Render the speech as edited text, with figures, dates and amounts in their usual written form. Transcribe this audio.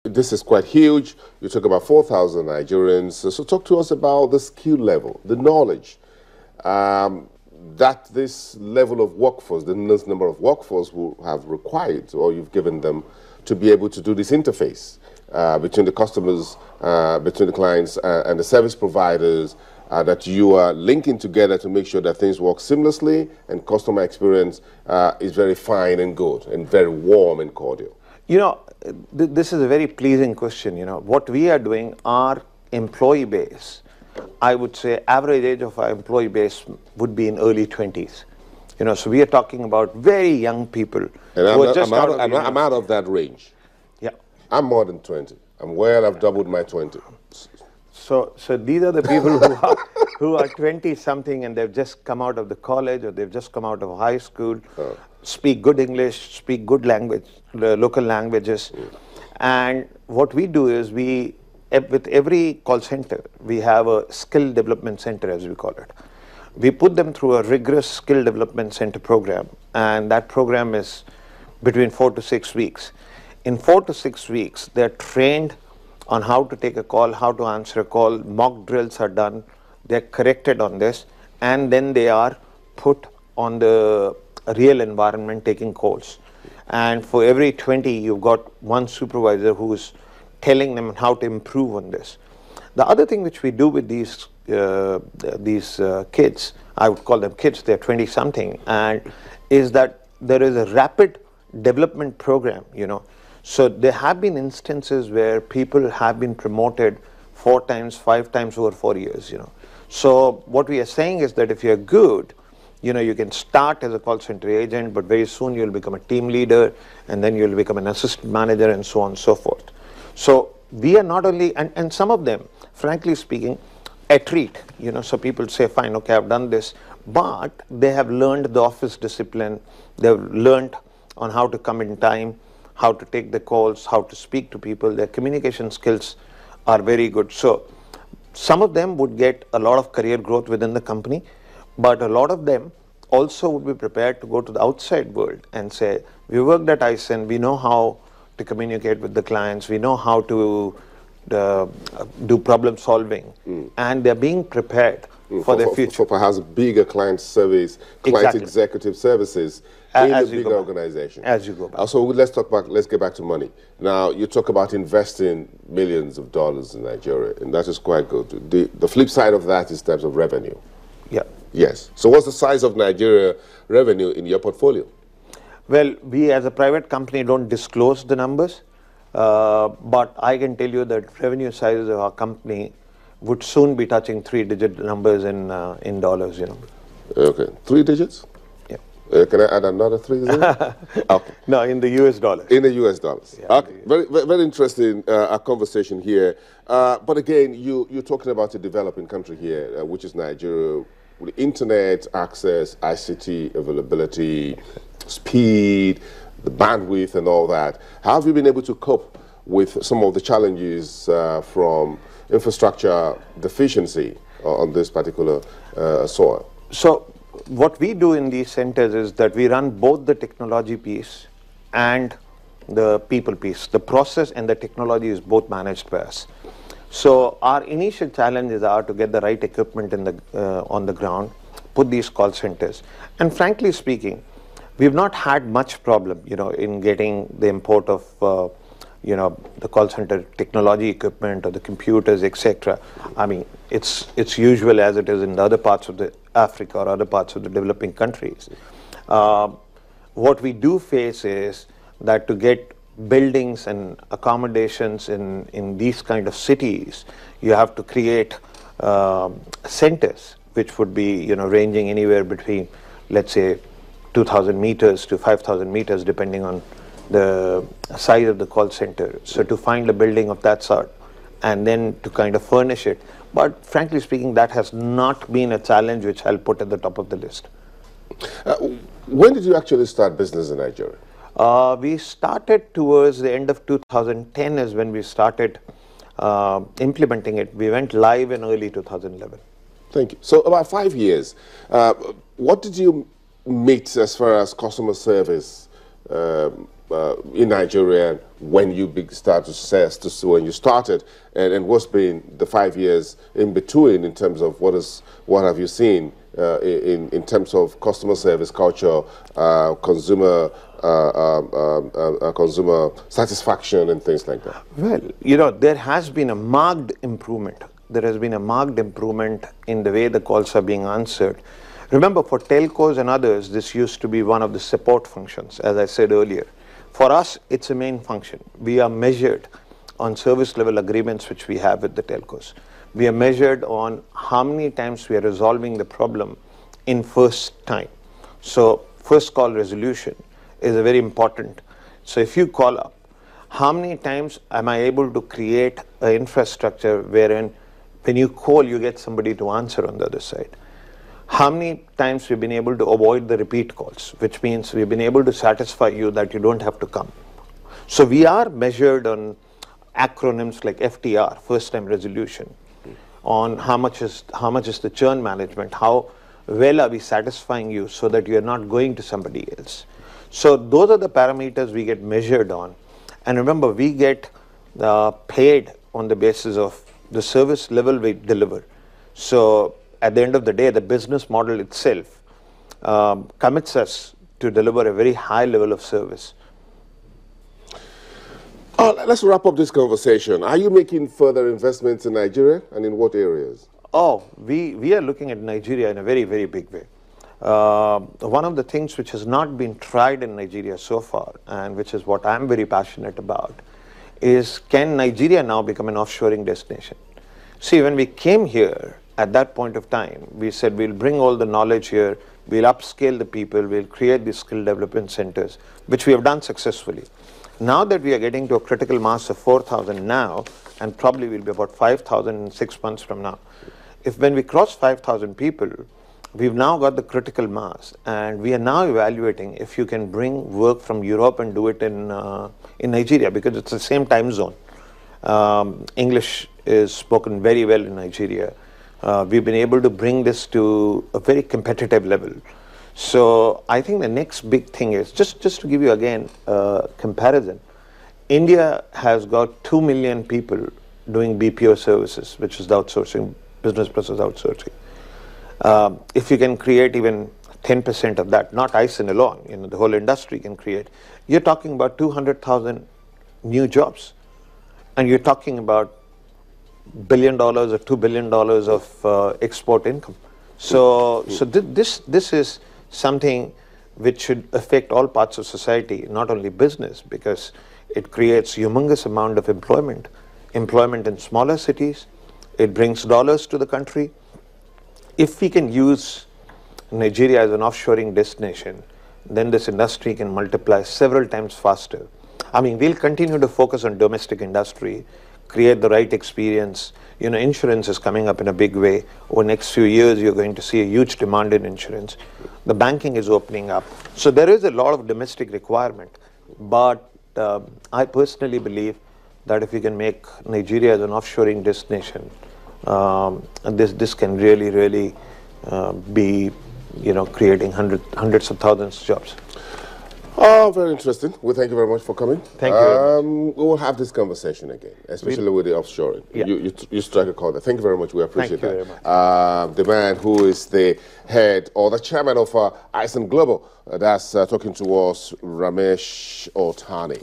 This is quite huge. You talk about 4,000 Nigerians. So talk to us about the skill level, the knowledge um, that this level of workforce, this number of workforce will have required, or you've given them to be able to do this interface between the customers, between the clients and the service providers, that you are linking together to make sure that things work seamlessly and customer experience is very fine and good and very warm and cordial. You know, this is a very pleasing question. You know, what we are doing, our employee base, I would say average age of our employee base would be in early 20s. You know, so we are talking about very young people. And I'm out of that range. Yeah. I'm more than 20. I've doubled my 20. So these are the people who are 20 something and they've just come out of the college or they've just come out of high school, speak good English, speak good language, local languages. And what we do is with every call center, we have a skill development center, as we call it. We put them through a rigorous skill development center program, and that program is between 4 to 6 weeks. In 4 to 6 weeks, they're trained on how to take a call, how to answer a call, mock drills are done, they're corrected on this, and then they are put on the real environment taking calls. And for every 20, you've got one supervisor who's telling them how to improve on this. The other thing which we do with these kids, I would call them kids, they're 20 something, and is that there is a rapid development program, you know. So there have been instances where people have been promoted 4 times, 5 times over 4 years, you know. So what we are saying is that if you're good, you know, you can start as a call center agent, but very soon you'll become a team leader, and then you'll become an assistant manager, and so on and so forth. So we are not only, and some of them, frankly speaking, attreat, you know, so people say, fine, okay, I've done this, but they have learned the office discipline, they've learned on how to come in time, how to take the calls, how to speak to people, their communication skills are very good. So some of them would get a lot of career growth within the company, but a lot of them also would be prepared to go to the outside world and say, we worked at ISON, we know how to communicate with the clients, we know how to do problem solving, and they're being prepared for the future. For perhaps bigger client service, client executive services in a bigger organization. As you go back. So let's get back to money. Now, you talk about investing millions of dollars in Nigeria, and that is quite good. The flip side of that is in terms of revenue. Yeah. Yes. So what's the size of Nigeria revenue in your portfolio? Well, we as a private company don't disclose the numbers, but I can tell you that revenue sizes of our company would soon be touching 3-digit numbers in dollars, you know. Okay, 3 digits? Yeah. Can I add another 3 digits? Okay. No, in the US dollars. In the US dollars. Yeah, okay. Very interesting conversation here. But again, you're talking about a developing country here, which is Nigeria, with internet access, ICT availability, speed, the bandwidth and all that. How have you been able to cope with some of the challenges from infrastructure deficiency on this particular soil? So what we do in these centers is that we run both the technology piece and the people piece. The process and the technology is both managed by us. So our initial challenges are to get the right equipment on the ground, put these call centers. And frankly speaking, we've not had much problem, you know, in getting the import of, you know, the call center technology equipment or the computers, etc. I mean, it's usual as it is in the other parts of the Africa or other parts of the developing countries. What we do face is that to get buildings and accommodations in these kind of cities, you have to create centers, which would be, you know, ranging anywhere between, let's say, 2,000 meters to 5,000 meters, depending on the size of the call center. So to find a building of that sort and then to kind of furnish it. But frankly speaking, that has not been a challenge which I'll put at the top of the list. When did you actually start business in Nigeria? We started towards the end of 2010 is when we started implementing it. We went live in early 2011. Thank you. So about 5 years. What did you meet as far as customer service in Nigeria when you start to assess to see when you started, and what's been the 5 years in between in terms of what have you seen in terms of customer service culture, consumer consumer satisfaction and things like that? Well, you know, there has been a marked improvement. There has been a marked improvement in the way the calls are being answered. Remember, for telcos and others, this used to be one of the support functions, as I said earlier. For us, it's a main function. We are measured on service level agreements which we have with the telcos. We are measured on how many times we are resolving the problem in first time. So first call resolution is a very important. So if you call up, how many times am I able to create an infrastructure wherein when you call, you get somebody to answer on the other side? How many times we've been able to avoid the repeat calls, which means we've been able to satisfy you that you don't have to come. So we are measured on acronyms like FTR, first time resolution, on how much is the churn management, how well are we satisfying you so that you're not going to somebody else. So those are the parameters we get measured on. And remember, we get paid on the basis of the service level we deliver. So at the end of the day, the business model itself commits us to deliver a very high level of service. Let's wrap up this conversation. Are you making further investments in Nigeria, and in what areas? Oh, we are looking at Nigeria in a very, very big way. One of the things which has not been tried in Nigeria so far, and which is what I'm very passionate about, is can Nigeria now become an offshoring destination? See, when we came here, at that point of time, we said we'll bring all the knowledge here, we'll upscale the people, we'll create these skill development centers, which we have done successfully. Now that we are getting to a critical mass of 4,000 now, and probably will be about 5,000 in 6 months from now, when we cross 5,000 people, we've now got the critical mass, and we are now evaluating if you can bring work from Europe and do it in Nigeria, because it's the same time zone. English is spoken very well in Nigeria. We've been able to bring this to a very competitive level. So I think the next big thing is, just to give you again a comparison, India has got 2 million people doing BPO services, which is the outsourcing, business process outsourcing. If you can create even 10% of that, not ISON alone, you know, the whole industry can create, you're talking about 200,000 new jobs. And you're talking about $1 billion or $2 billion of export income. So this is something which should affect all parts of society, not only business, because it creates humongous amount of employment in smaller cities. It brings dollars to the country. If we can use Nigeria as an offshoring destination, then this industry can multiply several times faster. I mean, we'll continue to focus on domestic industry, create the right experience. You know, insurance is coming up in a big way. Over the next few years, you're going to see a huge demand in insurance. The banking is opening up. So there is a lot of domestic requirement. But I personally believe that if we can make Nigeria as an offshoring destination, this can really be, you know, creating hundreds of thousands of jobs. Oh, very interesting. Well, thank you very much for coming. Thank you very much. We will have this conversation again, especially with the offshoring. Yeah. You strike a chord there. Thank you very much. We appreciate Thank you that. very much. The man who is the head or the chairman of ISON Global, that's talking to us, Ramesh Otani.